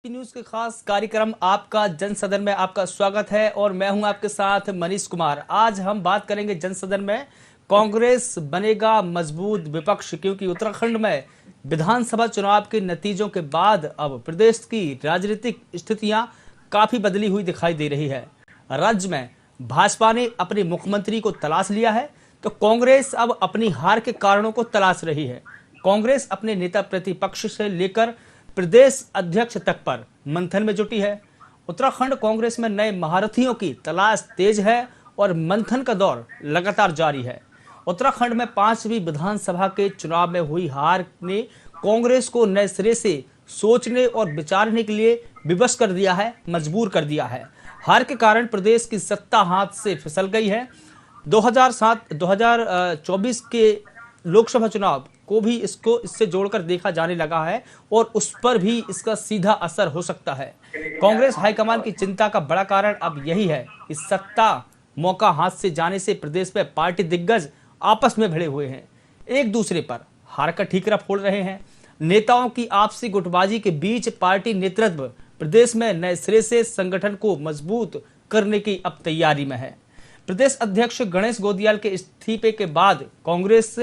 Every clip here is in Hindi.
न्यूज के खास कार्यक्रम आपका जन सदन में आपका स्वागत है और मैं हूं आपके साथ मनीष कुमार। आज हम बात करेंगे जन सदन में कांग्रेस बनेगा मजबूत विपक्ष, क्योंकि उत्तराखंड में विधानसभा चुनाव के नतीजों के बाद अब प्रदेश की राजनीतिक स्थितियां काफी बदली हुई दिखाई दे रही है। राज्य में भाजपा ने अपने मुख्यमंत्री को तलाश लिया है तो कांग्रेस अब अपनी हार के कारणों को तलाश रही है। कांग्रेस अपने नेता प्रतिपक्ष से लेकर प्रदेश अध्यक्ष तक पर मंथन में जुटी है। उत्तराखंड कांग्रेस में नए महारथियों की तलाश तेज है और मंथन का दौर लगातार जारी है। उत्तराखंड में 5वीं विधानसभा के चुनाव में हुई हार ने कांग्रेस को नए सिरे से सोचने और विचारने के लिए विवश कर दिया है, मजबूर कर दिया है। हार के कारण प्रदेश की सत्ता हाथ से फिसल गई है। 2024 के लोकसभा चुनाव को भी इससे जोड़कर देखा जाने लगा है और उस पर भी इसका सीधा असर हो सकता है। कांग्रेस हाईकमान की चिंता का बड़ा कारण अब यही है कि सत्ता मौका हाथ से जाने से प्रदेश में पार्टी दिग्गज आपस में भिड़े हुए हैं, एक दूसरे पर हार का ठीकरा फोड़ रहे हैं। नेताओं की आपसी गुटबाजी के बीच पार्टी नेतृत्व प्रदेश में नए सिरे से संगठन को मजबूत करने की अब तैयारी में है। प्रदेश अध्यक्ष गणेश गोदियाल के इस्तीफे के बाद कांग्रेस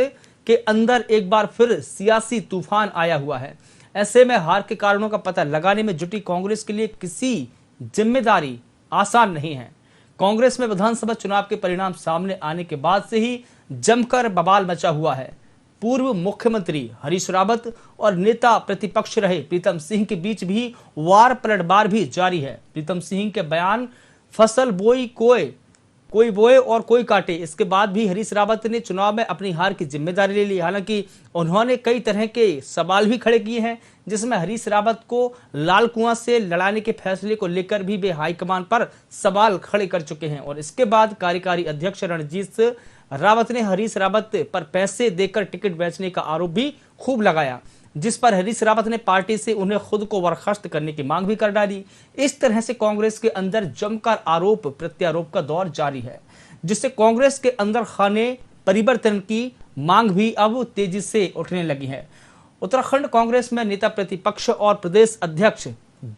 के अंदर एक बार फिर सियासी तूफान आया हुआ है। ऐसे में हार के कारणों का पता लगाने में जुटी कांग्रेस के लिए किसी जिम्मेदारी आसान नहीं है। कांग्रेस में विधानसभा चुनाव के परिणाम सामने आने के बाद से ही जमकर बवाल मचा हुआ है। पूर्व मुख्यमंत्री हरीश रावत और नेता प्रतिपक्ष रहे प्रीतम सिंह के बीच भी वार पलटवार भी जारी है। प्रीतम सिंह के बयान फसल बोई कोई बोए और कोई काटे, इसके बाद भी हरीश रावत ने चुनाव में अपनी हार की जिम्मेदारी ले ली। हालांकि उन्होंने कई तरह के सवाल भी खड़े किए हैं, जिसमें हरीश रावत को लाल कुआं से लड़ाने के फैसले को लेकर भी वे हाईकमान पर सवाल खड़े कर चुके हैं। और इसके बाद कार्यकारी अध्यक्ष रणजीत रावत ने हरीश रावत पर पैसे देकर टिकट बेचने का आरोप भी खूब लगाया, जिस पर हरीश रावत ने पार्टी से उन्हें खुद को बर्खास्त करने की मांग भी कर डाली। इस तरह से कांग्रेस के अंदर जमकर आरोप प्रत्यारोप का दौर जारी है, जिससे कांग्रेस के अंदर खाने परिवर्तन की मांग भी अब तेजी से उठने लगी है। उत्तराखंड कांग्रेस में नेता प्रतिपक्ष और प्रदेश अध्यक्ष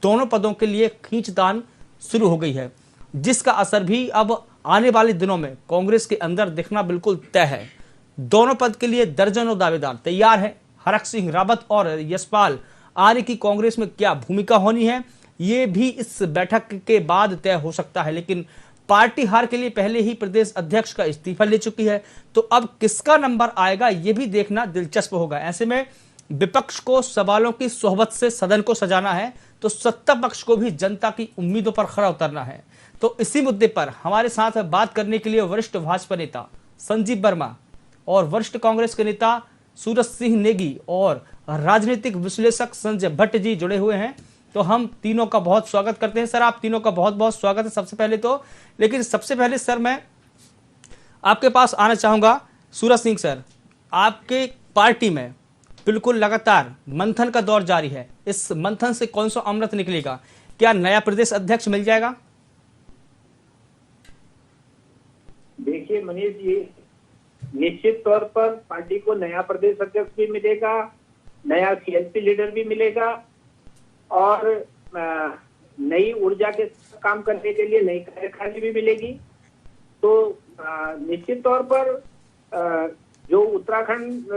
दोनों पदों के लिए खींचतान शुरू हो गई है, जिसका असर भी अब आने वाले दिनों में कांग्रेस के अंदर दिखना बिल्कुल तय है। दोनों पद के लिए दर्जनों दावेदार तैयार है। हरक सिंह रावत और यशपाल आर्य की कांग्रेस में क्या भूमिका होनी है, ये भी इस बैठक के बाद तय हो सकता है। लेकिन पार्टी हार के लिए पहले ही प्रदेश अध्यक्ष का इस्तीफा ले चुकी है, तो अब किसका नंबर आएगा ये भी देखना दिलचस्प होगा। ऐसे में विपक्ष को सवालों की सोहबत से सदन को सजाना है, तो सत्ता पक्ष को भी जनता की उम्मीदों पर खरा उतरना है। तो इसी मुद्दे पर हमारे साथ बात करने के लिए वरिष्ठ भाजपा नेता संजीव वर्मा और वरिष्ठ कांग्रेस के नेता सूरज सिंह नेगी और राजनीतिक विश्लेषक संजय भट्ट जी जुड़े हुए हैं। तो हम तीनों का बहुत स्वागत करते हैं। सर, आप तीनों का बहुत बहुत स्वागत है सबसे पहले तो। लेकिन सबसे पहले सर मैं आपके पास आना चाहूंगा। सूरज सिंह सर, आपके पार्टी में बिल्कुल लगातार मंथन का दौर जारी है। इस मंथन से कौन सा अमृत निकलेगा? क्या नया प्रदेश अध्यक्ष मिल जाएगा? देखिए मनीष जी, निश्चित तौर पर पार्टी को नया प्रदेश अध्यक्ष भी मिलेगा, नया सीएलपी लीडर भी मिलेगा और नई ऊर्जा के काम करने के लिए नई कार्यकारिणी भी मिलेगी। तो निश्चित तौर पर जो उत्तराखंड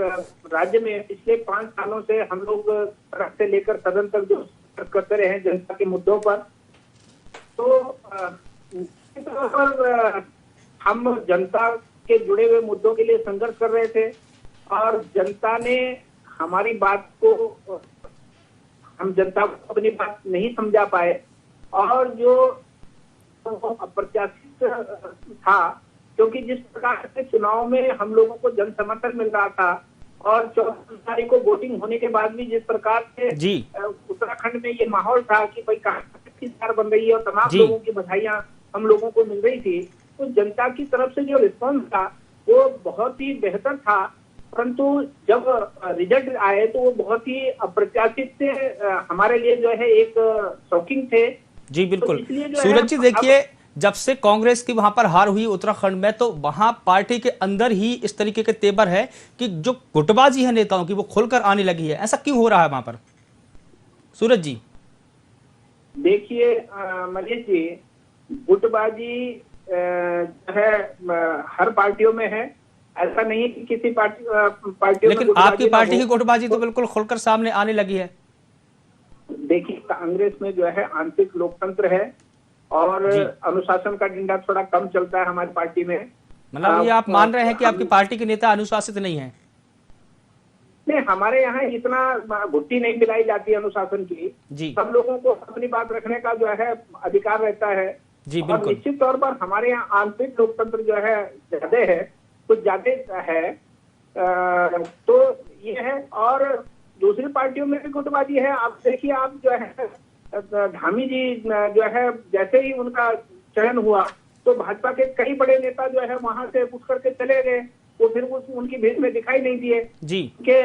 राज्य में पिछले 5 सालों से हम लोग सड़क से लेकर सदन तक जो करते रहे हैं जनता के मुद्दों पर, तो निश्चित तौर पर हम जनता के जुड़े हुए मुद्दों के लिए संघर्ष कर रहे थे और जनता ने हमारी बात को, हम जनता को अपनी बात नहीं समझा पाए और जो अप्रत्याशित था, क्योंकि जिस प्रकार से चुनाव में हम लोगों को जन समर्थन मिल रहा था और 24 तारीख को वोटिंग होने के बाद भी जिस प्रकार से उत्तराखंड में ये माहौल था कि भाई कहाँ सरकार बन रही है और तमाम लोगों की बधाइयां हम लोगों को मिल रही थी, तो जनता की तरफ से जो रिस्पॉन्स था वो बहुत ही बेहतर था। परंतु जब रिजल्ट आए तो वो बहुत ही अप्रत्याशित थे, हमारे लिए जो है एक शॉकिंग थे। जी बिल्कुल। तो सूरज जी देखिए, जब से कांग्रेस की वहां पर हार हुई उत्तराखंड में, तो वहां पार्टी के अंदर ही इस तरीके के तेवर है कि जो गुटबाजी है नेताओं की वो खुलकर आने लगी है। ऐसा क्यों हो रहा है वहां पर सूरज जी? देखिए मनीष जी, गुटबाजी है हर पार्टियों में है। ऐसा नहीं है कि किसी पार्टियों में लेकिन गुटबाजी आपकी ना पार्टी की हो। गुटबाजी तो बिल्कुल खुलकर सामने आने लगी है। देखिए, कांग्रेस में जो है आंतरिक लोकतंत्र है और जी, अनुशासन का डंडा थोड़ा कम चलता है हमारी पार्टी में। मतलब ये आप मान रहे हैं कि आपकी हम पार्टी के नेता अनुशासित नहीं है। नहीं, हमारे यहाँ इतना घुट्टी नहीं मिलाई जाती अनुशासन की। जी सब लोगों को अपनी बात रखने का जो है अधिकार रहता है। जी और बिल्कुल। निश्चित तौर पर हमारे यहाँ आंतरिक लोकतंत्र जो है ज्यादा है, कुछ ज्यादा है। तो ये है। और दूसरी पार्टियों में भी गुटबाजी है। आप देखिए, आप जो है धामी जी जो है, जैसे ही उनका चयन हुआ तो भाजपा के कई बड़े नेता जो है वहां से उठ करके चले गए। वो फिर उनकी भीड़ में दिखाई नहीं दिए। जी के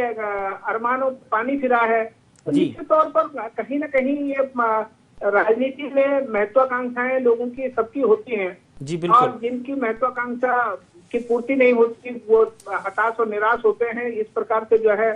अरमानों में पानी फिरा है। तो जी निश्चित तौर पर कहीं ना कहीं ये राजनीति में महत्वाकांक्षाएं लोगों की सबकी होती हैं। जी बिल्कुल। और जिनकी महत्वाकांक्षा की पूर्ति नहीं होती वो हताश और निराश होते हैं। इस प्रकार से जो है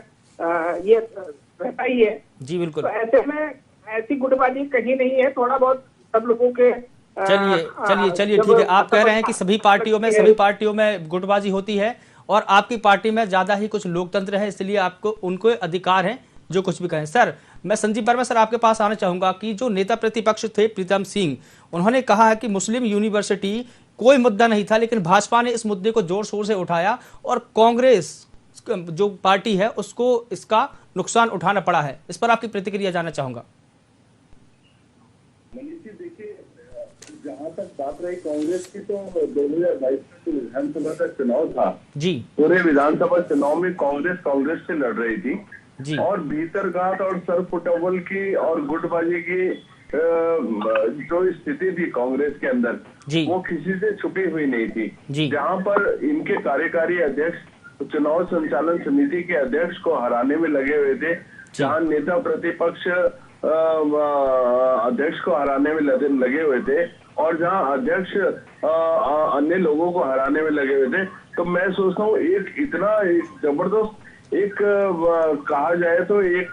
ये रहता ही है। जी बिल्कुल। तो ऐसे में ऐसी गुटबाजी कहीं नहीं है। थोड़ा बहुत सब लोगों के चलिए चलिए चलिए, ठीक है। आप कह रहे हैं कि सभी पार्टियों में गुटबाजी होती है और आपकी पार्टी में ज्यादा ही कुछ लोकतंत्र है, इसलिए आपको उनको अधिकार है जो कुछ भी कहें। सर, मैं संजीव वर्मा सर आपके पास आना चाहूंगा कि जो नेता प्रतिपक्ष थे प्रीतम सिंह, उन्होंने कहा है कि मुस्लिम यूनिवर्सिटी कोई मुद्दा नहीं था, लेकिन भाजपा ने इस मुद्दे को जोर शोर से उठाया और कांग्रेस जो पार्टी है उसको इसका नुकसान उठाना पड़ा है। इस पर आपकी प्रतिक्रिया जानना चाहूंगा। मनीष जी, देखिए, जहाँ तक बात रही कांग्रेस की, तो 2022 में जो विधानसभा का चुनाव था जी पूरे विधानसभा चुनाव में कांग्रेस से लड़ रही थी। जी और भीतरघात और सरपुटवल की और गुटबाजी की जो स्थिति थी कांग्रेस के अंदर, जी वो किसी से छुपी हुई नहीं थी। जी जहाँ पर इनके कार्यकारी अध्यक्ष चुनाव संचालन समिति के अध्यक्ष को हराने में लगे हुए थे, जहाँ नेता प्रतिपक्ष अध्यक्ष को हराने में लगे हुए थे और जहाँ अध्यक्ष अन्य लोगों को हराने में लगे हुए थे, तो मैं सोचता हूँ एक जबरदस्त कहा जाए तो एक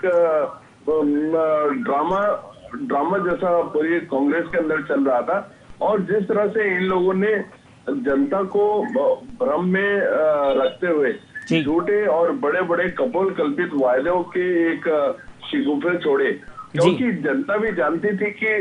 ड्रामा जैसा पूरी कांग्रेस के अंदर चल रहा था। और जिस तरह से इन लोगों ने जनता को भ्रम में रखते हुए झूठे और बड़े बड़े कपोल कल्पित वायदों के एक शिगुफे छोड़े, क्योंकि जनता भी जानती थी कि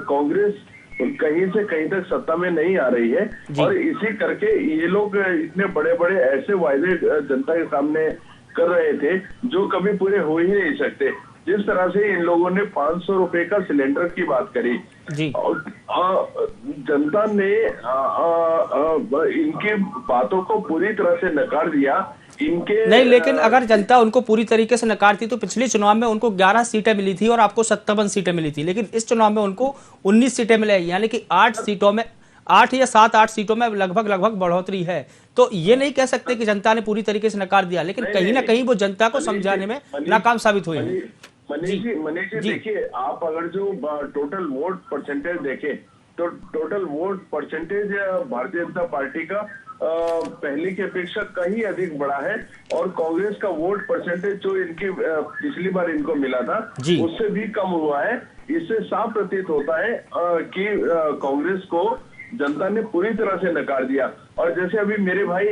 कांग्रेस कहीं से कहीं तक सत्ता में नहीं आ रही है। और इसी करके ये लोग इतने बड़े बड़े ऐसे वायदे जनता के सामने कर रहे थे जो कभी पूरे हो ही नहीं सकते। जिस तरह से इन लोगों ने 500 रुपए का सिलेंडर की बात करी जी, और जनता ने इनकी बातों को पूरी तरह से नकार दिया। इनके नहीं, लेकिन अगर जनता उनको पूरी तरीके से नकारती तो पिछले चुनाव में उनको 11 सीटें मिली थी और आपको 57 सीटें मिली थी, लेकिन इस चुनाव में उनको 19 सीटें मिले, यानी कि 8 या 7-8 सीटों में लगभग बढ़ोतरी है। तो ये नहीं कह सकते कि जनता ने पूरी तरीके से नकार दिया, लेकिन कहीं ना कहीं वो जनता को समझाने में नाकाम साबित हुए हैं। मनीष जी, देखिए, आप अगर जो टोटल वोट परसेंटेज देखें तो total vote percentage Bharatiya Janata party का पहले की अपेक्षा कहीं अधिक बढ़ा है और कांग्रेस का वोट परसेंटेज जो इनकी पिछली बार इनको मिला था उससे भी कम हुआ है। इससे साफ प्रतीत होता है कि कांग्रेस को जनता ने पूरी तरह से नकार दिया। और जैसे अभी मेरे भाई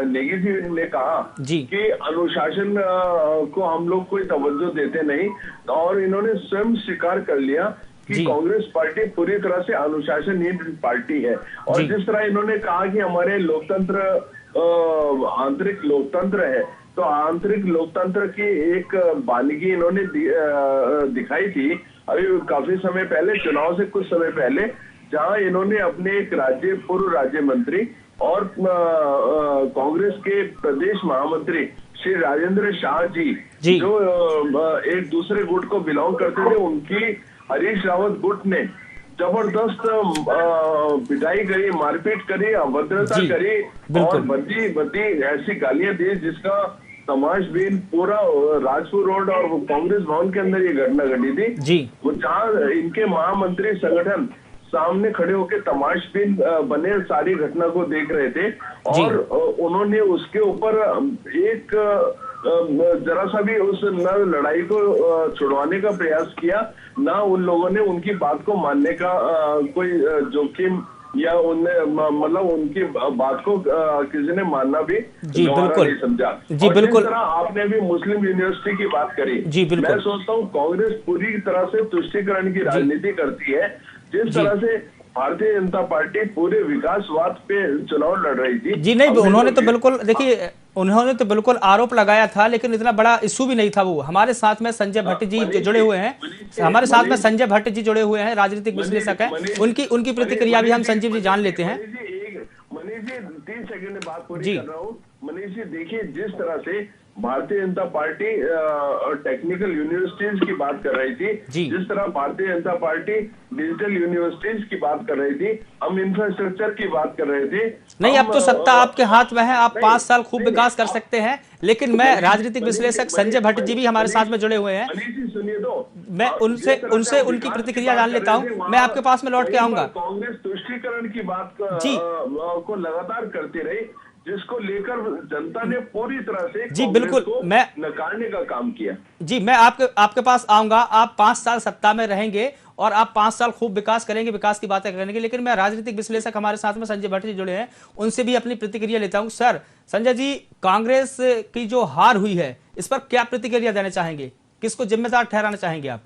नेगी जी ने कहा कि अनुशासन को हम लोग कोई तवज्जो देते नहीं, और इन्होंने स्वयं स्वीकार कर लिया कि कांग्रेस पार्टी पूरी तरह से अनुशासनहीन पार्टी है। और जिस तरह इन्होंने कहा कि हमारे लोकतंत्र आंतरिक लोकतंत्र है, तो आंतरिक लोकतंत्र की एक बानगी इन्होंने दिखाई थी अभी काफी समय पहले, चुनाव से कुछ समय पहले, जहां इन्होंने अपने एक पूर्व राज्य मंत्री और कांग्रेस के प्रदेश महामंत्री श्री राजेंद्र शाह जी जो एक दूसरे गुट को बिलोंग करते थे, उनकी हरीश रावत गुट ने जबरदस्त पिटाई करी, मारपीट करी, अभद्रता करी और बदी ऐसी गालियां दी जिसका तमाशबीन पूरा राजपुर रोड और कांग्रेस भवन के अंदर ये घटना घटी थी। वो जहाँ इनके महामंत्री संगठन सामने खड़े होकर तमाशबीन बने सारी घटना को देख रहे थे और उन्होंने उसके ऊपर एक जरा सा भी उस न लड़ाई को छुड़वाने का प्रयास किया, ना उन लोगों ने उनकी बात को मानने का कोई जोखिम या उनने मतलब उनकी बात को किसी ने मानना भी बिल्कुल नहीं समझा। जी बिल्कुल। जिस तरह आपने भी मुस्लिम यूनिवर्सिटी की बात करी, जी बिल्कुल। मैं सोचता हूँ कांग्रेस पूरी तरह से तुष्टीकरण की राजनीति करती है। जिस तरह से भारतीय जनता पार्टी पूरे विकासवाद पे चुनाव लड़ रही थी। जी नहीं, उन्होंने तो बिल्कुल, देखिए उन्होंने तो बिल्कुल आरोप लगाया था, लेकिन इतना बड़ा इशू भी नहीं था वो। हमारे साथ में संजय भट्ट जी जुड़े हुए हैं, हमारे साथ में संजय भट्ट जी जुड़े हुए हैं, राजनीतिक विश्लेषक हैं, उनकी प्रतिक्रिया भी हम संजीव जी जान लेते हैं। मनीष जी 3 सेकंड में बात पूरी कर रहा हूँ। मनीष जी देखिए, जिस तरह से Bharatiya Janata party technical universities की बात कर रही थी, जिस तरह Bharatiya Janata party digital universities की बात कर रही थी, हम इंफ्रास्ट्रक्चर की बात कर रहे थे। नहीं, अब तो सत्ता आपके हाथ में है, आप 5 साल खूब विकास कर सकते हैं, लेकिन मैं राजनीतिक विश्लेषक संजय भट्ट जी भी हमारे साथ में जुड़े हुए हैं, सुनिए तो मैं उनसे उनकी प्रतिक्रिया जान लेता हूं। मैं आपके पास में लौट के आऊंगा। कांग्रेस तुष्टीकरण की बात को लगातार करती रही, जिसको लेकर जनता ने पूरी तरह से जी बिल्कुल मैं नकारने का काम किया। जी मैं आपके पास आऊंगा। आप 5 साल सत्ता में रहेंगे और आप 5 साल खूब विकास करेंगे, विकास की बातें करेंगे, लेकिन मैं राजनीतिक विश्लेषक हमारे साथ में संजय भट्ट जी जुड़े हैं, उनसे भी अपनी प्रतिक्रिया लेता हूं। सर संजय जी, कांग्रेस की जो हार हुई है, इस पर क्या प्रतिक्रिया देना चाहेंगे, किसको जिम्मेदार ठहराना चाहेंगे आप?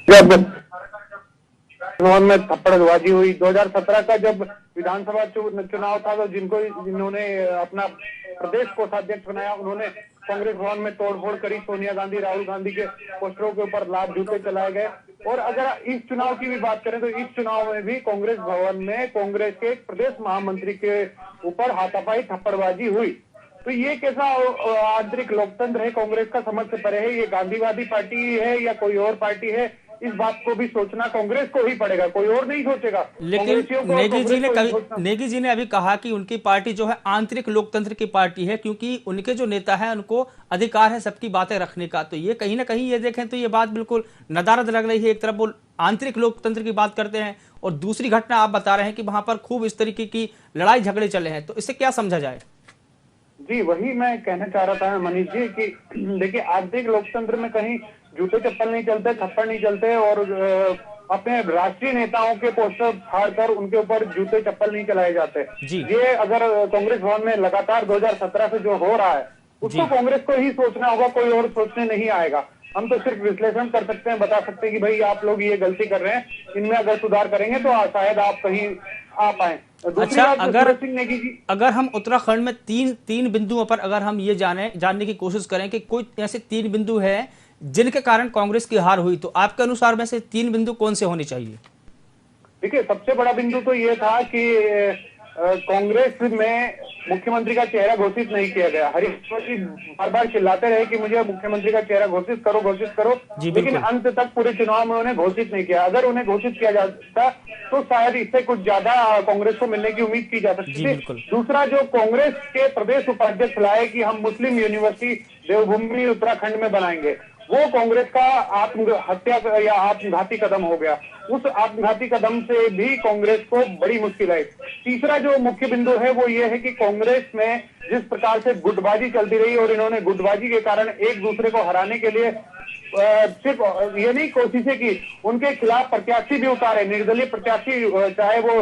जब में थप्पड़बाजी हुई 2017 का जब विधानसभा चुनाव था, तो जिन्होंने अपना प्रदेश कोषाध्यक्ष बनाया, उन्होंने कांग्रेस भवन में तोड़फोड़ करी, सोनिया गांधी राहुल गांधी के पोस्टरों के ऊपर लात जूते चलाए गए। और अगर इस चुनाव की भी बात करें तो इस चुनाव में भी कांग्रेस भवन में कांग्रेस के प्रदेश महामंत्री के ऊपर हाथापाई थप्पड़बाजी हुई। तो ये कैसा आंतरिक लोकतंत्र है कांग्रेस का, समझ से परे है। ये गांधीवादी पार्टी है या कोई और पार्टी है, इस बात को भी सोचना कांग्रेस को ही पड़ेगा, कोई और नहीं सोचेगा। लेकिन नेगी जी ने अभी कहा कि उनकी पार्टी जो है आंतरिक लोकतंत्र की पार्टी है, क्योंकि उनके जो नेता है उनको अधिकार है सबकी बातें रखने का। तो ये कहीं ना कहीं ये देखें तो ये बात बिल्कुल नदारद लग रही है। एक तरफ वो आंतरिक लोकतंत्र की बात करते हैं और दूसरी घटना आप बता रहे हैं कि वहां पर खूब इस तरीके की लड़ाई झगड़े चले हैं, तो इससे क्या समझा जाए? जी वही मैं कहना चाह रहा था मनीष जी कि देखिए, आंतरिक लोकतंत्र में कहीं जूते चप्पल नहीं चलते, थप्पड़ नहीं चलते, और अपने राष्ट्रीय नेताओं के पोस्टर फाड़कर उनके ऊपर जूते चप्पल नहीं चलाए जाते। ये अगर कांग्रेस भवन में लगातार 2017 से जो हो रहा है, उसको कांग्रेस को ही सोचना होगा, कोई और सोचने नहीं आएगा। हम तो सिर्फ विश्लेषण कर सकते हैं, बता सकते हैं कि भाई आप लोग ये गलती कर रहे हैं, इनमें अगर सुधार करेंगे तो शायद आप कहीं आ पाए। अच्छा, अगर हम उत्तराखंड में तीन बिंदुओं पर अगर हम ये जानने की कोशिश करें कि कोई ऐसे 3 बिंदु है जिनके कारण कांग्रेस की हार हुई, तो आपके अनुसार में से 3 बिंदु कौन से होने चाहिए? देखिए, सबसे बड़ा बिंदु तो ये था कि कांग्रेस में मुख्यमंत्री का चेहरा घोषित नहीं किया गया। हरीश जी बार बार चिल्लाते रहे कि मुझे मुख्यमंत्री का चेहरा घोषित करो, लेकिन अंत तक पूरे चुनाव में उन्हें घोषित नहीं किया। अगर उन्हें घोषित किया जाता तो शायद इससे कुछ ज्यादा कांग्रेस को मिलने की उम्मीद की जा सकती थी। दूसरा, जो कांग्रेस के प्रदेश उपाध्यक्ष लाए कि हम मुस्लिम यूनिवर्सिटी देवभूमि उत्तराखंड में बनाएंगे, वो कांग्रेस का आत्महत्या या आत्मघाती कदम हो गया। उस आत्मघाती कदम से भी कांग्रेस को बड़ी मुश्किल आई। तीसरा जो मुख्य बिंदु है वो ये है कि कांग्रेस में जिस प्रकार से गुटबाजी चलती रही, और इन्होंने गुटबाजी के कारण एक दूसरे को हराने के लिए सिर्फ ये नहीं कोशिशें की, उनके खिलाफ प्रत्याशी भी उतारे, निर्दलीय प्रत्याशी, चाहे वो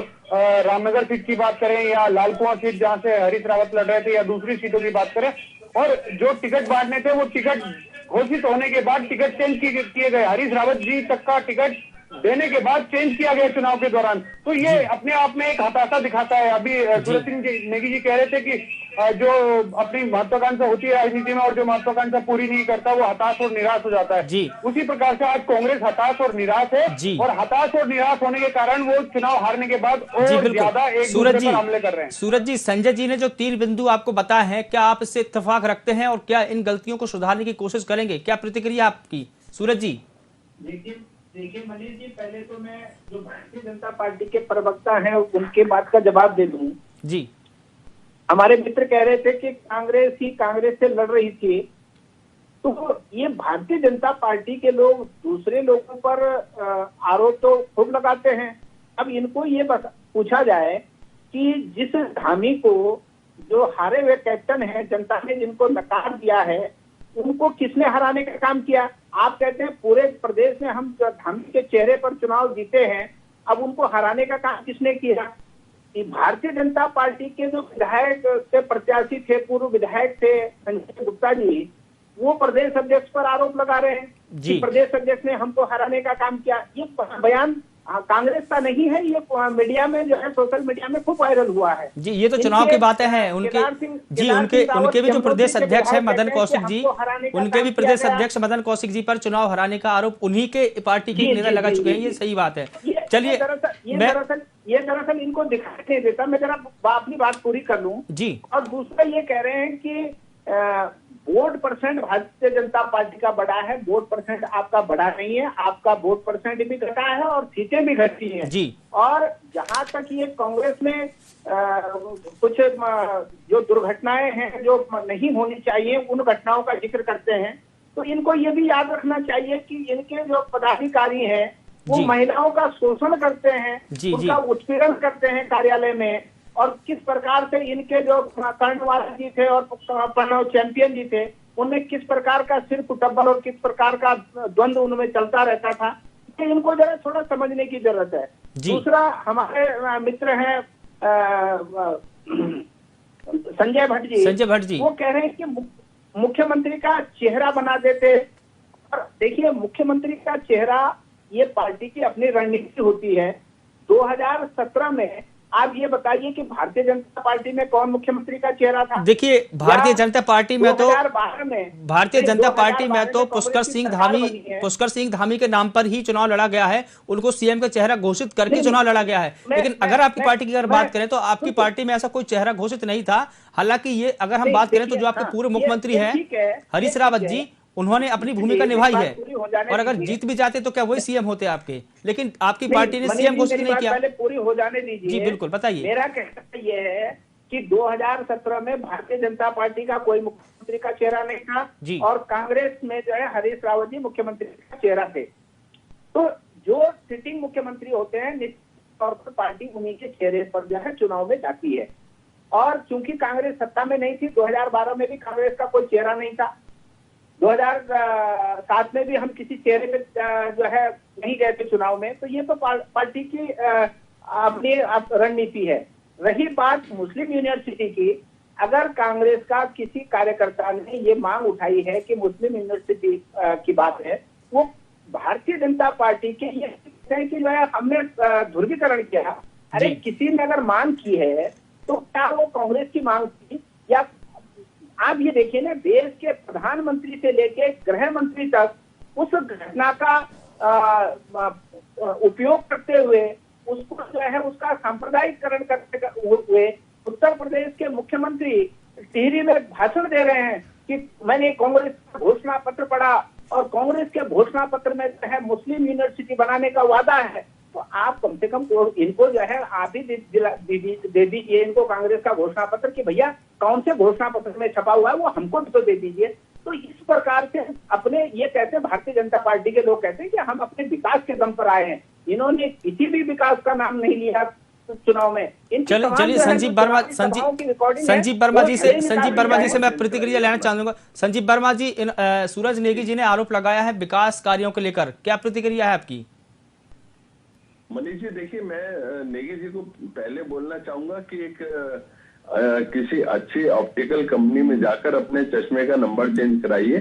रामनगर सीट की बात करें या लालकुआं सीट जहां से हरीश रावत लड़ रहे थे, या दूसरी सीटों की बात करें। और जो टिकट बांटने थे वो टिकट घोषित होने के बाद टिकट चेंज किए गए। हरीश रावत जी तक का टिकट देने के बाद चेंज किया गया चुनाव के दौरान। तो ये अपने आप में एक हताशा दिखाता है। अभी सूरज सिंह नेगी जी कह रहे थे कि जो अपनी महत्वाकांक्षा होती है राजनीति में और जो महत्वाकांक्षा पूरी नहीं करता वो हताश और निराश हो जाता है। उसी प्रकार से आज कांग्रेस हताश और निराश है, और हताश और निराश होने के कारण वो चुनाव हारने के बाद और ज्यादा एक दूसरे पर हमले कर रहे हैं। सूरज जी, संजय जी ने जो 3 बिंदु आपको बताए हैं, क्या आप इससे इत्तेफाक रखते हैं और क्या इन गलतियों को सुधारने की कोशिश करेंगे? क्या प्रतिक्रिया आपकी सूरज जी? देखिए मनीष जी, पहले तो मैं जो भारतीय जनता पार्टी के प्रवक्ता हैं उनके बात का जवाब दे दूं। हमारे मित्र कह रहे थे कि कांग्रेस से लड़ रही थी, तो ये भारतीय जनता पार्टी के लोग दूसरे लोगों पर आरोप तो खूब लगाते हैं। अब इनको ये पूछा जाए कि जिस धामी को, जो हारे हुए कैप्टन है, जनता ने जिनको नकार दिया है, उनको किसने हराने का काम किया? आप कहते हैं पूरे प्रदेश में हम धामी के चेहरे पर चुनाव जीते हैं, अब उनको हराने का काम किसने किया? भारतीय जनता पार्टी के जो विधायक से प्रत्याशी थे, पूर्व विधायक थे संजय गुप्ता जी, वो प्रदेश अध्यक्ष पर आरोप लगा रहे हैं कि प्रदेश अध्यक्ष ने हमको हराने का काम किया। ये बयान कांग्रेस का नहीं है, ये मीडिया में जो है, सोशल मीडिया में खूब वायरल हुआ है। जी, ये तो चुनाव की बातें हैं उनके। जी, उनके भी जो प्रदेश अध्यक्ष है मदन कौशिक जी, उनके भी प्रदेश अध्यक्ष मदन कौशिक जी पर चुनाव हराने का आरोप उन्हीं के पार्टी के नेता लगा चुके हैं। ये सही बात है। चलिए, दरअसल इनको दिखाई नहीं देता। मैं जरा अपनी बात पूरी कर लूं जी। और दूसरा ये कह रहे हैं कि vote percent Bharatiya Janata party का बड़ा है, वोट परसेंट आपका बड़ा नहीं है, आपका वोट परसेंट भी घटा है और सीटें भी घटी हैं जी। और जहां तक ये कांग्रेस में कुछ जो दुर्घटनाएं हैं जो नहीं होनी चाहिए, उन घटनाओं का जिक्र करते हैं, तो इनको ये भी याद रखना चाहिए कि इनके जो पदाधिकारी हैं वो महिलाओं का शोषण करते हैं, उनका उत्पीड़न करते हैं कार्यालय में, और किस प्रकार से इनके जो कर्णवाल जी थे और प्रणव चैंपियन जी थे, उनमें किस प्रकार का सिर कुटब्बल और किस प्रकार का द्वंद्व उनमें चलता रहता था। तो इनको जरा थोड़ा समझने की जरूरत है। दूसरा, हमारे मित्र हैं संजय भट्ट जी, वो कह रहे हैं कि मुख्यमंत्री का चेहरा बना देते। और देखिए, मुख्यमंत्री का चेहरा ये पार्टी की अपनी रणनीति होती है। 2017 में आप ये बताइए कि भारतीय जनता पार्टी में कौन मुख्यमंत्री का चेहरा था? देखिए, भारतीय जनता पार्टी में तो 2012 में भारतीय जनता पार्टी में तो पुष्कर सिंह धामी के नाम पर ही चुनाव लड़ा गया है। उनको सीएम का चेहरा घोषित करके चुनाव लड़ा गया है। लेकिन अगर आपकी पार्टी की अगर बात करें तो आपकी पार्टी में ऐसा कोई चेहरा घोषित नहीं था। हालांकि ये अगर हम बात करें तो जो आपके पूर्व मुख्यमंत्री है हरीश रावत जी, उन्होंने अपनी भूमिका निभाई है, और अगर जीत भी जाते तो क्या वही सीएम होते आपके? लेकिन आपकी पार्टी ने सीएम घोषित नहीं किया। पहले पूरी हो जाने दीजिए। जी बिल्कुल, बताइए। मेरा कहना यह है कि 2017 में भारतीय जनता पार्टी का कोई मुख्यमंत्री का चेहरा नहीं था और कांग्रेस में जो है हरीश रावत जी मुख्यमंत्री का चेहरा थे। तो जो सिटिंग मुख्यमंत्री होते हैं, निश्चित तौर पर पार्टी उन्हीं के चेहरे पर जो है चुनाव में जाती है। और चूंकि कांग्रेस सत्ता में नहीं थी, 2012 में भी कांग्रेस का कोई चेहरा नहीं था, 2007 में भी हम किसी चेहरे पे जो है नहीं गए थे चुनाव में। तो ये तो पार्टी की अपनी रणनीति है। रही बात मुस्लिम यूनिवर्सिटी की, अगर कांग्रेस का किसी कार्यकर्ता ने ये मांग उठाई है कि मुस्लिम यूनिवर्सिटी की बात है, वो भारतीय जनता पार्टी के ये है कि जो है हमने ध्रुवीकरण किया। अरे किसी ने अगर मांग की है तो क्या वो कांग्रेस की मांग थी? या आप ये देखिए ना, देश के प्रधानमंत्री से लेके गृह मंत्री तक उस घटना का उपयोग करते हुए, उसको जो है उसका सांप्रदायिकरण करते हुए उत्तर प्रदेश के मुख्यमंत्री टिहरी में भाषण दे रहे हैं कि मैंने कांग्रेस का घोषणा पत्र पढ़ा और कांग्रेस के घोषणा पत्र में जो है मुस्लिम यूनिवर्सिटी बनाने का वादा है। तो आप कम से कम इनको जो है आप ही दे दीजिए इनको कांग्रेस का घोषणा पत्र कि भैया कौन से घोषणा पत्र में छपा हुआ है वो हमको तो दे दीजिए। तो इस प्रकार से अपने ये कहते हैं, भारतीय जनता पार्टी के लोग कहते हैं कि हम अपने विकास के दम पर आए हैं। इन्होंने किसी भी विकास का नाम नहीं लिया चुनाव में। चलिए संजीव वर्मा जी से मैं प्रतिक्रिया लेना चाहूंगा। संजीव वर्मा जी, सूरज नेगी जी ने आरोप लगाया है विकास कार्यों को लेकर, क्या प्रतिक्रिया है आपकी? मनीष जी, देखिए, मैं नेगी जी को पहले बोलना चाहूंगा कि किसी अच्छी ऑप्टिकल कंपनी में जाकर अपने चश्मे का नंबर चेंज कराइए,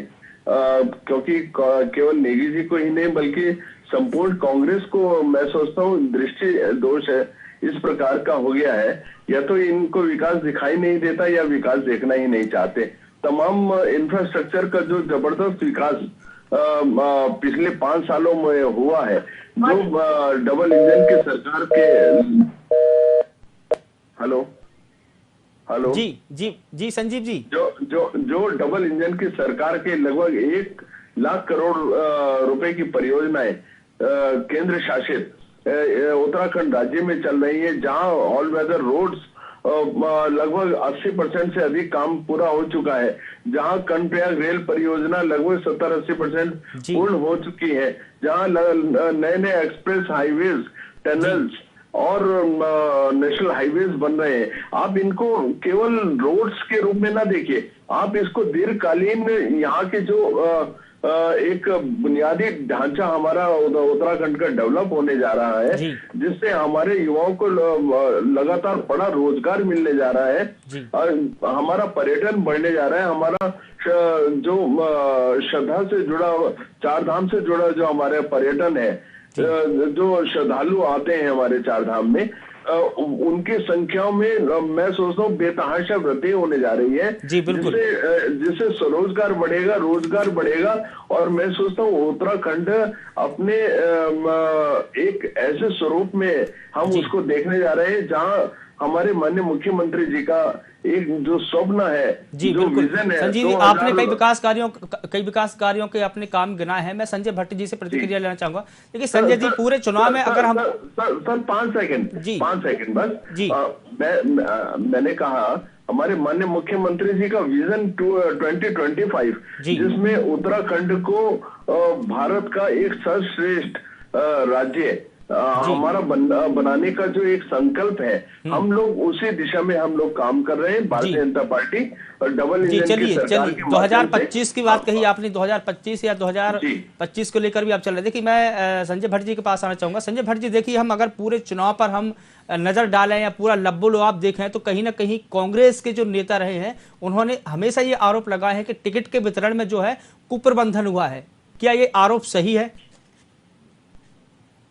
क्योंकि केवल नेगी जी को ही नहीं बल्कि संपूर्ण कांग्रेस को मैं सोचता हूँ दृष्टि दोष है इस प्रकार का हो गया है। या तो इनको विकास दिखाई नहीं देता या विकास देखना ही नहीं चाहते। तमाम इंफ्रास्ट्रक्चर का जो जबरदस्त विकास पिछले 5 सालों में हुआ है, जो डबल इंजन की सरकार के हेलो जी संजीव जी, जो डबल इंजन की सरकार के लगभग 1 लाख करोड़ रुपए की परियोजनाएं केंद्र शासित उत्तराखंड राज्य में चल रही है, जहां ऑल वेदर रोड्स लगभग 80% से अधिक काम पूरा हो चुका है, जहां कर्णप्रयाग रेल परियोजना लगभग 70-80% पूर्ण हो चुकी है, जहां नए नए एक्सप्रेस हाईवेज, टनल्स और नेशनल हाईवेज बन रहे हैं। आप इनको केवल रोड्स के रूप में ना देखिए, आप इसको दीर्घकालीन यहाँ के जो एक बुनियादी ढांचा हमारा उत्तराखंड का डेवलप होने जा रहा है, जिससे हमारे युवाओं को लगातार बड़ा रोजगार मिलने जा रहा है, हमारा पर्यटन बढ़ने जा रहा है, हमारा जो श्रद्धा से जुड़ा, चार धाम से जुड़ा जो हमारे पर्यटन है, जो श्रद्धालु आते हैं हमारे चार धाम में, उनकी संख्याओं में मैं सोचता हूँ बेतहाशा वृद्धि होने जा रही है, जिससे स्वरोजगार बढ़ेगा, रोजगार बढ़ेगा। और मैं सोचता हूँ उत्तराखंड अपने एक ऐसे स्वरूप में हम उसको देखने जा रहे हैं, जहां हमारे माननीय मुख्यमंत्री जी का एक जो स्वप्न है, जो विजन है। संजय जी, आपने कई विकास कार्यों के अपने काम गिनाए हैं। मैं संजय भट्ट जी से प्रतिक्रिया लेना चाहूंगा। देखिए संजय जी, पूरे चुनाव में अगर हम सर 5 सेकंड बस जी, मैंने कहा हमारे माननीय मुख्यमंत्री जी का विजन 2025, जिसमें उत्तराखंड को भारत का एक सर्वश्रेष्ठ राज्य हमारा बनाने का जो एक संकल्प है, हम लोग उसी दिशा में हम लोग काम कर रहे हैं। Bharatiya Janata party double engine की सरकार के 2025 की बात कही आपने, 2025 या 2025 को लेकर भी आप चल रहे। देखिए मैं संजय भट्ट जी के पास आना चाहूंगा। संजय भट्ट जी, देखिए हम अगर पूरे चुनाव पर हम नजर डालें या पूरा लब्बो आप देखें, तो कहीं ना कहीं कांग्रेस के जो नेता रहे हैं, उन्होंने हमेशा ये आरोप लगाए हैं कि टिकट के वितरण में जो है कुप्रबंधन हुआ है। क्या ये आरोप सही है?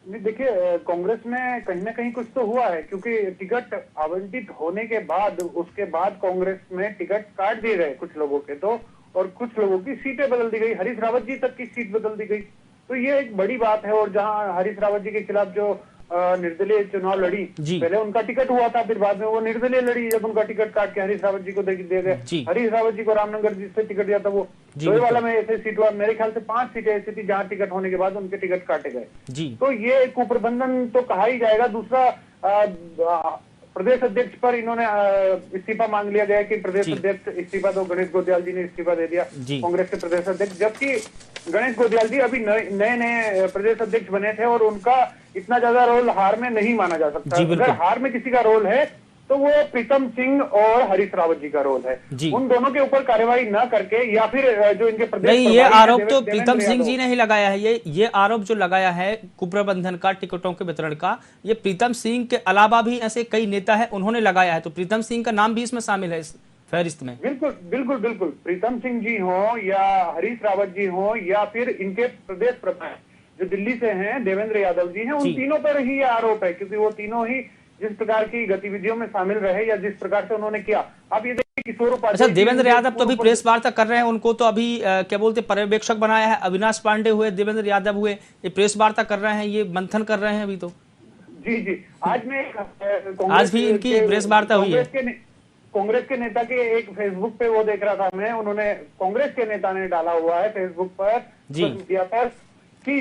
देखिए, कांग्रेस में कहीं ना कहीं कुछ तो हुआ है, क्योंकि टिकट आवंटित होने के बाद उसके बाद कांग्रेस में टिकट काट दिए गए कुछ लोगों के, तो और कुछ लोगों की सीटें बदल दी गई, हरीश रावत जी तक की सीट बदल दी गई। तो ये एक बड़ी बात है। और जहां हरीश रावत जी के खिलाफ जो निर्दलीय चुनाव लड़ी, पहले उनका टिकट हुआ था, फिर बाद में वो निर्दलीय लड़ी, जब उनका टिकट काट के हरीश रावत जी को दे गया। हरीश रावत जी को रामनगर जिससे टिकट दिया था, वो डोईवाला में ऐसे सीट हुआ। मेरे ख्याल से 5 सीटें ऐसी थी जहां टिकट होने के बाद उनके टिकट काटे गए। तो ये कुप्रबंधन तो कहा ही जाएगा। दूसरा, प्रदेश अध्यक्ष पर इन्होंने इस्तीफा मांग लिया गया कि प्रदेश अध्यक्ष इस्तीफा दो। गणेश गोदियाल जी ने इस्तीफा दे दिया, कांग्रेस के प्रदेश अध्यक्ष, जबकि गणेश गोदियाल जी अभी नए प्रदेश अध्यक्ष बने थे और उनका इतना ज्यादा रोल हार में नहीं माना जा सकता। अगर हार में किसी का रोल है तो वो प्रीतम सिंह और हरीश रावत जी का रोल है। उन दोनों के ऊपर कार्यवाही न करके, या फिर जो इनके प्रदेश नहीं, ये आरोप तो प्रीतम सिंह जी ने ही लगाया है। ये आरोप जो लगाया है कुप्रबंधन का, टिकटों के वितरण का, ये प्रीतम सिंह के अलावा भी ऐसे कई नेता है उन्होंने लगाया है। तो प्रीतम सिंह का नाम भी इसमें शामिल है इस फहरिस्त में। बिल्कुल प्रीतम सिंह जी हो या हरीश रावत जी हो या फिर इनके प्रदेश प्रभारी जो दिल्ली से हैं देवेंद्र यादव जी हैं, उन तीनों पर ही ये आरोप है, क्योंकि वो तीनों ही जिस प्रकार की गतिविधियों में शामिल रहे या जिस प्रकार से उन्होंने किया। आप ये देखिए, किशोर उपाध्याय, अच्छा, देवेंद्र यादव तो अभी प्रेस वार्ता कर रहे हैं, उनको तो अभी क्या बोलते पर्यवेक्षक बनाया है। अविनाश पांडे हुए, देवेंद्र यादव हुए, ये प्रेस वार्ता कर रहे हैं, ये मंथन कर रहे हैं अभी तो। जी आज भी इनकी प्रेस वार्ता हुई है। कांग्रेस के नेता के एक फेसबुक पे वो देख रहा था मैं, उन्होंने कांग्रेस के नेता ने डाला हुआ है फेसबुक पर, मीडिया पर, कि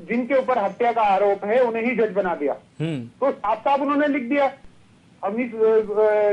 जिनके ऊपर हत्या का आरोप है उन्हें ही जज बना दिया। तो साफ उन्होंने लिख दिया, अवनीश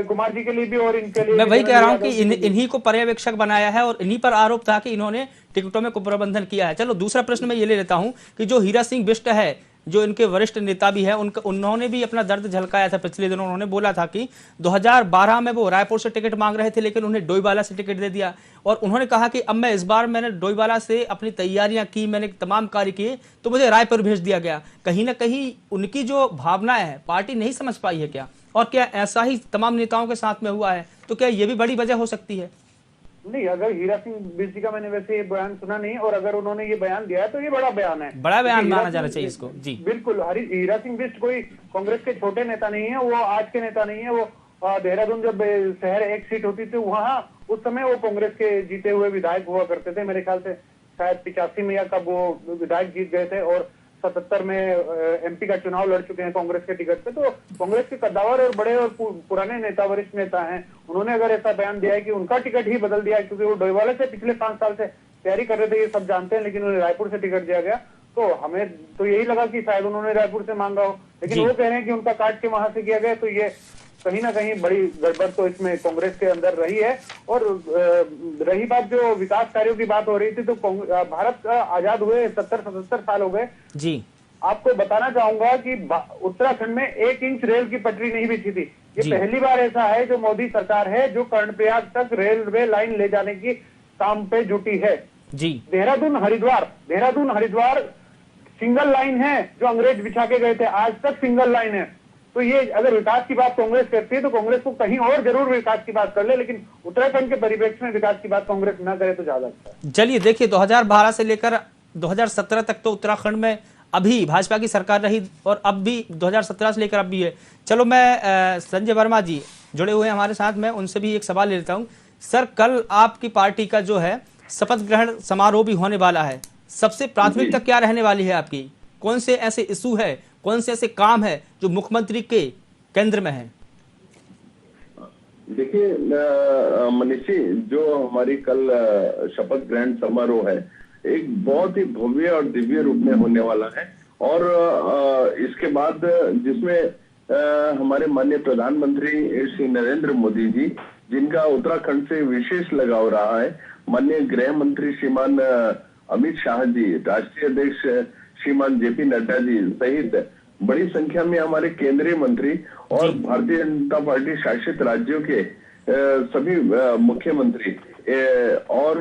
कुमार जी के लिए भी और इनके लिए। मैं वही कह रहा हूँ कि इन्हीं को पर्यवेक्षक बनाया है और इन्हीं पर आरोप था कि इन्होंने टिकटों में कुप्रबंधन किया है। चलो दूसरा प्रश्न मैं ये ले लेता हूँ कि जो हीरा सिंह बिष्ट है, जो इनके वरिष्ठ नेता भी है, उन्होंने भी अपना दर्द झलकाया था पिछले दिनों। उन्होंने बोला था कि 2012 में वो रायपुर से टिकट मांग रहे थे, लेकिन उन्हें डोईवाला से टिकट दे दिया। और उन्होंने कहा कि अब मैं इस बार मैंने डोईवाला से अपनी तैयारियां की, मैंने तमाम कार्य किए, तो मुझे रायपुर भेज दिया गया। कहीं ना कहीं उनकी जो भावनाएं है पार्टी नहीं समझ पाई है क्या? और क्या ऐसा ही तमाम नेताओं के साथ में हुआ है? तो क्या ये भी बड़ी वजह हो सकती है? नहीं, अगर हीरा सिंह बिष्ट जी का मैंने वैसे ये बयान सुना नहीं, और अगर उन्होंने ये बयान दिया है तो ये बड़ा बयान है, बड़ा बयान माना जाना चाहिए इसको। जी बिल्कुल। हीरा सिंह बिष्ट कोई कांग्रेस के छोटे नेता नहीं है, वो आज के नेता नहीं है। वो देहरादून जब शहर एक सीट होती थी, वहां उस समय वो कांग्रेस के जीते हुए विधायक हुआ करते थे। मेरे ख्याल से शायद 85 में या कब वो विधायक जीत गए थे, और 77 में एमपी का चुनाव लड़ चुके हैं कांग्रेस के टिकट पे। तो कांग्रेस के कद्दावर और बड़े और पुराने नेता, वरिष्ठ नेता हैं, उन्होंने अगर ऐसा बयान दिया है कि उनका टिकट ही बदल दिया है, क्योंकि वो डोईवाला से पिछले 5 साल से तैयारी कर रहे थे, ये सब जानते हैं, लेकिन उन्हें रायपुर से टिकट दिया गया, तो हमें तो यही लगा कि शायद उन्होंने रायपुर से मांगा हो। लेकिन वो कह रहे हैं कि उनका काट के वहां से किया गया, तो ये कहीं ना कहीं बड़ी गड़बड़ तो इसमें कांग्रेस के अंदर रही है। और रही बात जो विकास कार्यों की बात हो रही थी, तो भारत आजाद हुए 70-77 साल हो गए जी। आपको बताना चाहूंगा कि उत्तराखंड में 1 इंच रेल की पटरी नहीं बिछी थी। ये पहली बार ऐसा है जो मोदी सरकार है जो कर्णप्रयाग तक रेलवे लाइन ले जाने की काम पे जुटी है जी। देहरादून हरिद्वार सिंगल लाइन है जो अंग्रेज बिछा के गए थे, आज तक सिंगल लाइन है। तो ये अगर विकास की बात कांग्रेस करती है तो कांग्रेस को कहीं और जरूर विकास की बात कर ले, लेकिन उत्तराखंड के परिप्रेक्ष्य में विकास की बात कांग्रेस ना करे तो ज्यादा अच्छा है। चलिए देखिए, 2012 से लेकर 2017 तक तो उत्तराखंड में अभी भाजपा की सरकार रही और अब भी 2017 से लेकर अब भी है। चलो मैं संजय वर्मा जी जुड़े हुए हैं हमारे साथ, में उनसे भी एक सवाल ले लेता हूं। सर, कल आपकी पार्टी का जो है शपथ ग्रहण समारोह भी होने वाला है, सबसे प्राथमिकता क्या रहने वाली है आपकी? कौन से ऐसे इशू है, कौन से ऐसे काम है जो मुख्यमंत्री के केंद्र में है? देखिए मनीष जी, जो हमारी कल शपथ ग्रहण समारोह है एक बहुत ही भव्य और दिव्य रूप में होने वाला है। और इसके बाद जिसमें हमारे माननीय प्रधानमंत्री श्री नरेंद्र मोदी जी, जिनका उत्तराखंड से विशेष लगाव रहा है, माननीय गृह मंत्री श्रीमान अमित शाह जी, राष्ट्रीय अध्यक्ष श्रीमान जेपी नड्डा जी सहित बड़ी संख्या में हमारे केंद्रीय मंत्री और भारतीय जनता पार्टी शासित राज्यों के सभी मुख्यमंत्री और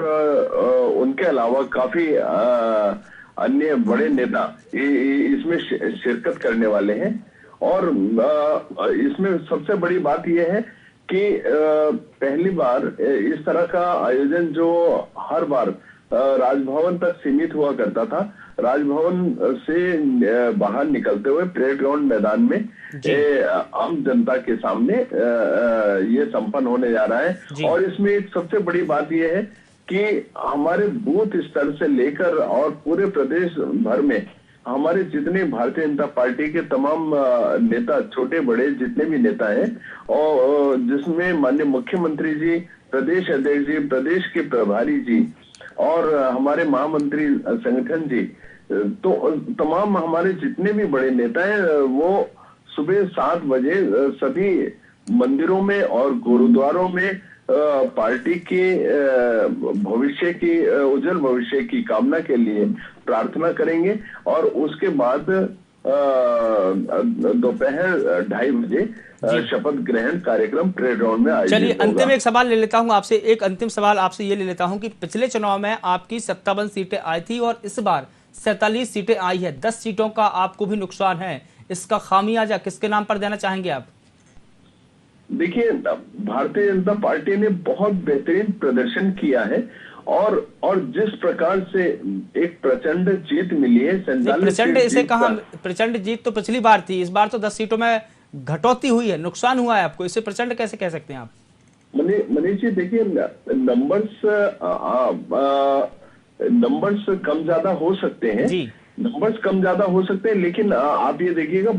उनके अलावा काफी अन्य बड़े नेता इसमें शिरकत करने वाले हैं। और इसमें सबसे बड़ी बात यह है कि पहली बार इस तरह का आयोजन जो हर बार राजभवन तक सीमित हुआ करता था, राजभवन से बाहर निकलते हुए परेड ग्राउंड मैदान में आम जनता के सामने ये संपन्न होने जा रहा है। और इसमें एक सबसे बड़ी बात यह है कि हमारे बूथ स्तर से लेकर और पूरे प्रदेश भर में हमारे जितने भारतीय जनता पार्टी के तमाम नेता, छोटे बड़े जितने भी नेता हैं, और जिसमें माननीय मुख्यमंत्री जी, प्रदेश अध्यक्ष जी, प्रदेश के प्रभारी जी और हमारे महामंत्री संगठन जी, तो तमाम हमारे जितने भी बड़े नेता हैं वो सुबह 7 बजे सभी मंदिरों में और गुरुद्वारों में पार्टी के भविष्य की, उज्जवल भविष्य की कामना के लिए प्रार्थना करेंगे। और उसके बाद दोपहर 2:30 बजे शपथ ग्रहण कार्यक्रम परेड ग्राउंड में आयोजित होगा। चलिए अंतिम एक सवाल ले लेता हूं आपसे, एक अंतिम सवाल आपसे ये ले लेता हूं कि पिछले चुनाव में आपकी 57 सीटें आई थी और इस बार 47 सीटें आई है, 10 सीटों का आपको भी नुकसान है, इसका खामियाजा किसके नाम पर देना चाहेंगे आप? देखिए, भारतीय जनता पार्टी ने बहुत बेहतरीन प्रदर्शन किया है और जिस प्रकार से एक प्रचंड जीत मिली है, प्रचंड इसे कहा, प्रचंड जीत तो पिछली बार थी, इस बार तो 10 सीटों में घटौती हुई है, नुकसान हुआ है आपको, इसे प्रचंड कैसे कह सकते हैं आप? मनीष जी देखिए, नंबर्स कम ज्यादा हो सकते हैं जी, नंबर्स कम ज्यादा हो सकते हैं, लेकिन आप ये देखिएगा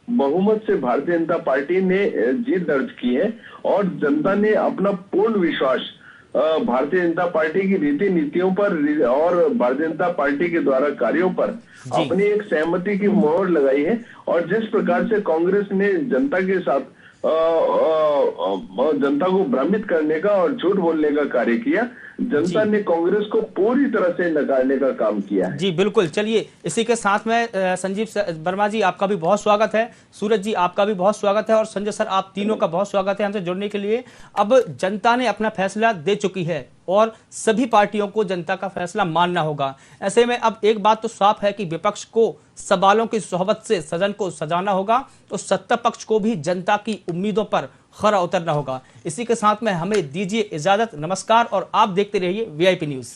बहुमत से भारतीय जनता पार्टी ने जीत दर्ज की है और जनता ने अपना पूर्ण विश्वास भारतीय जनता पार्टी की रीति नीतियों पर और भारतीय जनता पार्टी के द्वारा कार्यों पर अपनी एक सहमति की मोहर लगाई है। और जिस प्रकार से कांग्रेस ने जनता के साथ जनता को भ्रमित करने का और झूठ बोलने का कार्य किया, जनता ने कांग्रेस को पूरी तरह से नकारने का काम किया है। जी बिल्कुल। चलिए इसी के साथ में संजीव वर्मा जी आपका भी बहुत स्वागत है, सूरज जी आपका भी बहुत स्वागत है और संजय सर आप तीनों का बहुत स्वागत है हमसे जुड़ने के लिए। अब जनता ने अपना फैसला दे चुकी है और सभी पार्टियों को जनता का फैसला मानना होगा। ऐसे में अब एक बात तो साफ है कि विपक्ष को सवालों की सोहबत से सदन को सजाना होगा तो सत्ता पक्ष को भी जनता की उम्मीदों पर खरा उतरना होगा। इसी के साथ में हमें दीजिए इजाजत, नमस्कार और आप देखते रहिए VIP न्यूज़।